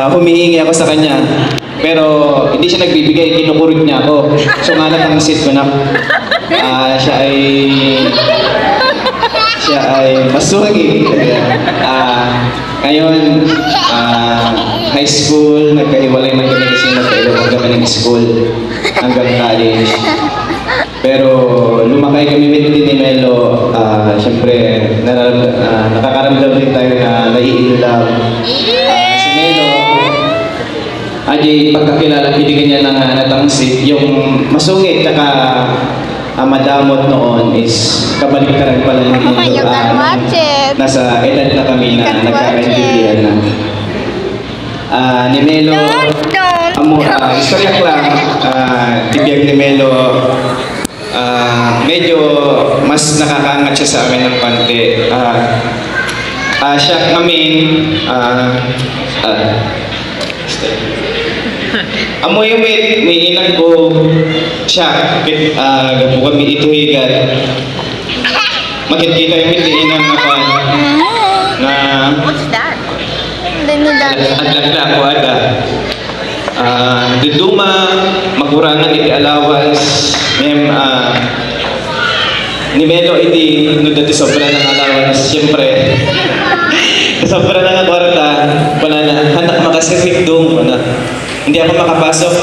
humihingi ako sa kanya. Pero hindi siya nagbibigay, kinukurot niya ako. So nga natangsit ko na. Siya ay masugi. Ngayon, high school, nagkahiwalay man kami kasi nagkailan kami ng school hanggang college. Pero lumakay kami din ni Melo, siyempre nakakaramdam din tayo na nai-inlove. Si Melo, pagkakilala, binigyan niya ng natangsit. Yung masungit tsaka madamot noon is kabaliktaran pala ng nasa edad na kami na nagkakaintindihan na. Ni Melo, istorya ko lang, tibiyag ni Melo, medyo mas nakakaangat siya sa amin ng konti. Siya kami, amoy may inang ko siya, gapo kami ituhigan. Makikita yung inang na what's that? Adlak ko ada. Duduma, makurangan iti allowance. Ni Melo iti nudati sobra ng allowance, siyempre. Sobra na nga kwarta, wala na, hanak makasirvik doon, hindi ako makapasok,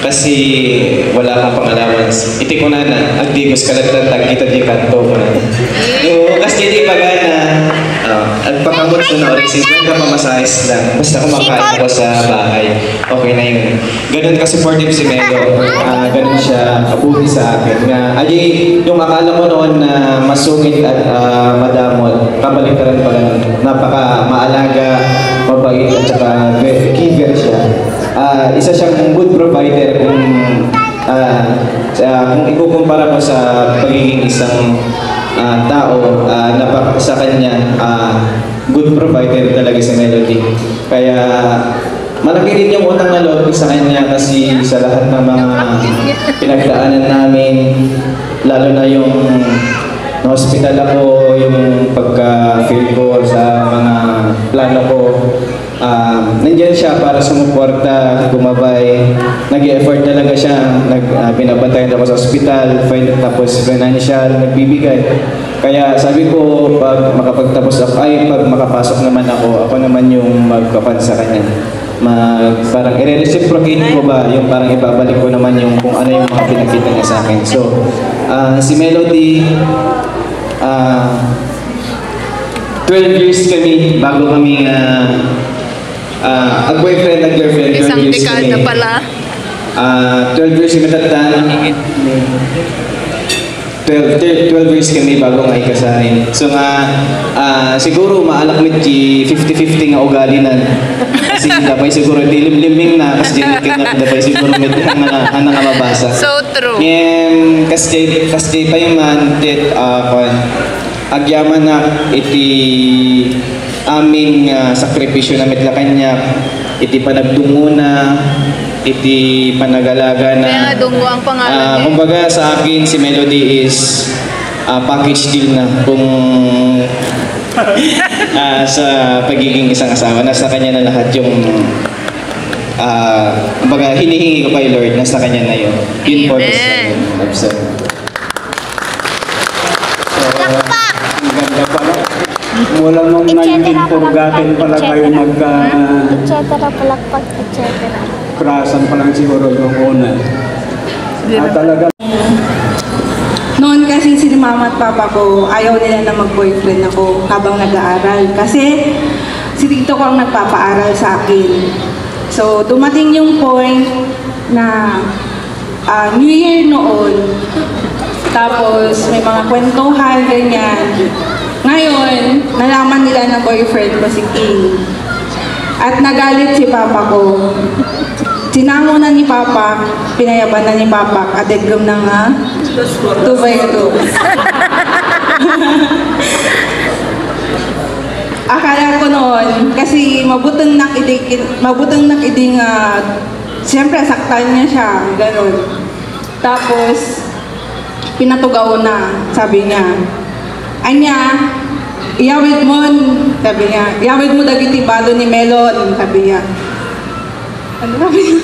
kasi wala akong pang-allowance. Iti ko na, agdigos kalatantag, kita di kanto ko na. Kasi di pagana, at pakamot ko na oras, 50 pamasahis lang. Basta kumakain ako sa bahay, okay na yun. Ganun ka-supportive si Melo, ganun siya kabuhi sa akin. Yung akala ko noon na masungit at madamot, kabaliktaran pala, napaka-maalaga, mabait at saka giver siya. Isa siyang good provider kung ikukumpara mo sa pagiging isang tao sa kanya, good provider talaga si Melody. Kaya malaki rin yung utang na loob sa kanya kasi sa lahat ng mga pinagdaanan namin, lalo na yung na-hospital ako, yung pagka-feel ko sa mga plano ko, nandiyan siya para sumuporta, gumabay, nag-e-effort talaga siya, binabantayan ako sa hospital, tapos financial, nagbibigay. Kaya sabi ko, pag makapasok naman ako naman yung magkapan sa kanya. Parang i-reciprocate ko ba, yung parang ibabalik ko naman yung kung ano yung mga pinakita niya sa akin. So, si Melody, 12 years kami bago kami boyfriend at girlfriend. Isang dekada pala. 12 years kami tatana. 12 years kami bago nga ikasahin. So siguro maalakmit 50-50 nga ugali na. Kasi dapat siguro dilim-liming na kasi dapat siguro may hana nga mabasa. So true. Kasi tayo man agyaman na iti aming sakripisyo na mitla kanya, iti panagdungo na, iti panagalaga na. Kaya dungo ang pangalan. Kumbaga sa akin si Melody is package deal na kung sa pagiging isang asawa. Nasa kanya na lahat yung kumbaga hinihingi ko kay Lord, nasa kanya na yun. Yun po sa ganda pala. Mula nung 1940 pala kayo palakpak, etc. Krasan pa lang siguro yung una. Talaga. Noon kasi si mama at papa ko, ayaw nila na mag-boyfriend ako habang nag-aaral. Kasi si tito ko ang nagpapaaral sa akin. So dumating yung point na New Year noon. Tapos may mga kwentuhan, ganyan. Ngayon, nalaman nila na boyfriend ko si King. At nagalit si papa ko. Sinango na ni papa, pinayaban na ni papa, adegam na nga, 2x2. Akala ko noon, kasi mabutang nakiding, siyempre saktan niya siya, gano'n. Tapos, pinatugaw na, sabi niya. Anya, iyawid mon, sabi niya, iyawid mo dagiti bado ni Melon, sabi niya. Ano sabi niya?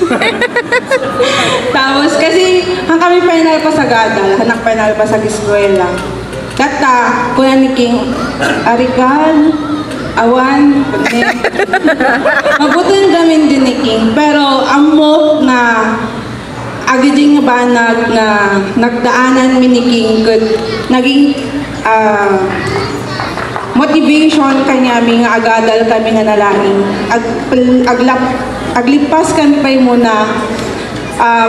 Tapos kasi, ang kami final pa sa gadal, hanak final pa sa eskwela. Kata, kuna ni King, Arikal, Awan, mabutin gamin din ni King. Pero, amo na agiding nga banag na nagdaanan mi ni King, naging motivation kanya mi nga agadal kami nga nalangin. Aglipas kan pa'y muna,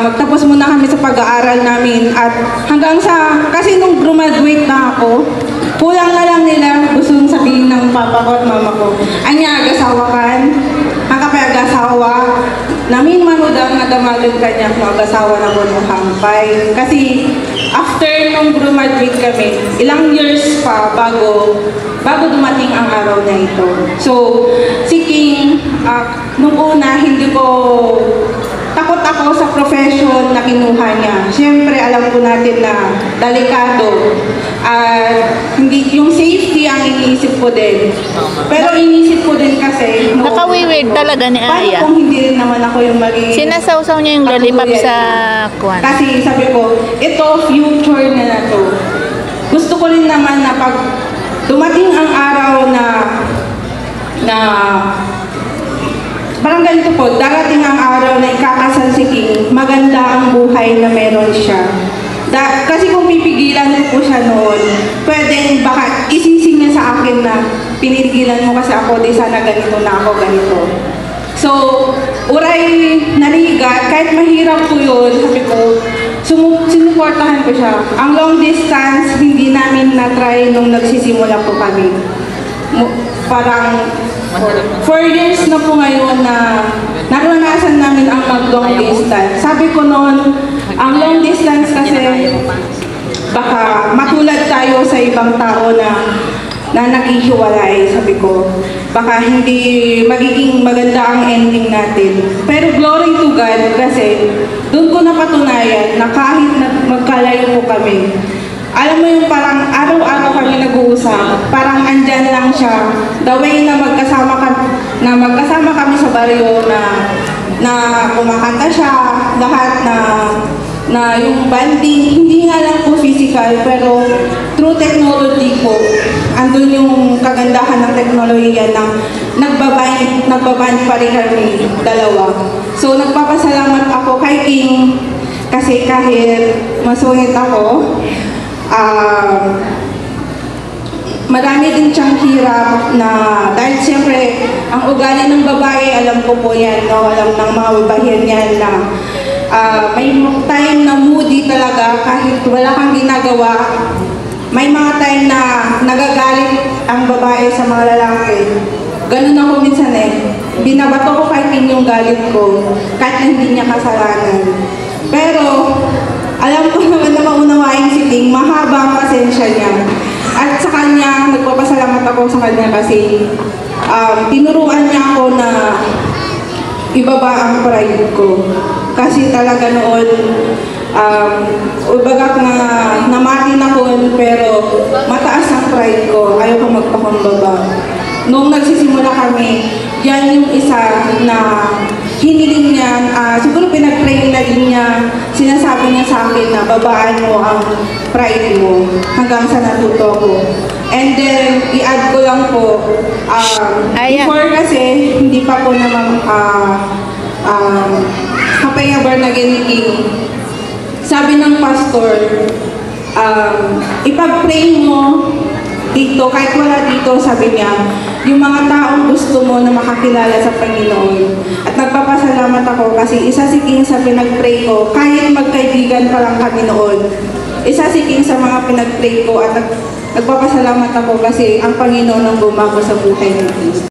magtapos muna kami sa pag-aaral namin at hanggang sa, kasi nung graduate na ako, kulang na lang nila gustong sabihin ng papa ko at mama ko. Anya, agasawa kan, ang kapay agasawa, namin manudang nga damagan kanya kung agasawa na po ng hampay. Kasi after nung graduate kami, ilang years pa bago dumating ang araw na ito. So, seeking, nung una, hindi ko takot ako sa profession na kinuha niya. Siyempre, alam ko natin na delikado. Hindi, yung safety ang iniisip ko din. Pero iniisip ko din kasi, Nakawiwid talaga ni paano Aya. kung hindi rin naman ako yung maging Sinasawsaw niya yung lollipop katulad? sa kwan. Kasi sabi ko, ito, future na to. Gusto ko rin naman na pag dumating ang araw na parang ganito po, darating ang araw na ikakasal si King, maganda ang buhay na meron siya. Kasi kung pipigilan ko po siya noon, pwedeng baka isising niya sa akin na pinigilan mo kasi ako, di sana ganito na ako, ganito. So, uray naligat, kahit mahirap po yun, sabi ko, sinuportahan ko siya. Ang long distance, hindi namin na-try nung nagsisimula po kami. Parang 4 years na po ngayon na naranasan namin ang mag-long distance. Sabi ko noon, ang long distance kasi baka matulad tayo sa ibang tao na naghihiwalay, sabi ko. Baka hindi magiging maganda ang ending natin. Pero glory to God kasi doon ko napatunayan na kahit magkalayo po kami, alam mo yung parang araw-araw kami nag-uusap, parang andyan lang siya. The way na magkasama kami sa baryo na kumakanta siya, lahat na yung banding, hindi nga lang po physical, pero through technology po, andun yung kagandahan ng teknolohiya na nagbaband pa rin kami dalawa. So nagpapasalamat ako kay King kasi kahit masungit ako, marami din siyang hirap na dahil siyempre ang ugali ng babae, alam ko po yan, no? Alam ng mga babayan yan na may time na moody talaga kahit wala kang ginagawa. May mga time na nagagalit ang babae sa mga lalaki. Ganun ako minsan eh. Binabato ko kay King yung galit ko kahit na hindi niya kasalanan. Pero alam ko naman na maunawain si King, mahaba ang pasensya niya. At sa kanya, nagpapasalamat ako sa kanya kasi tinuruan niya ako na ibaba ang pride ko. Kasi talaga noon, bagak na namatin ako pero mataas ang pride ko, ayaw ko magpakumbaba. Noong nagsisimula kami, yan yung isa na hiniling niya, siguro pinag-pray na din niya, sinasabi niya sa akin na babaan mo ang pride mo hanggang sa natuto ko. And then, i-add ko lang po, before kasi, hindi pa po naman kapayabар na giniking. Sabi ng pastor, ipag-pray mo dito, kahit wala dito, sabi niya, yung mga taong gusto mo na makakilala sa Panginoon. At nagpapasalamat ako kasi isa si King sa pinag-pray ko, kahit magkaibigan pa lang kami noon. Isa si King sa mga pinag-pray ko at nagpapasalamat ako kasi ang Panginoon ang bumago sa buhay ni King.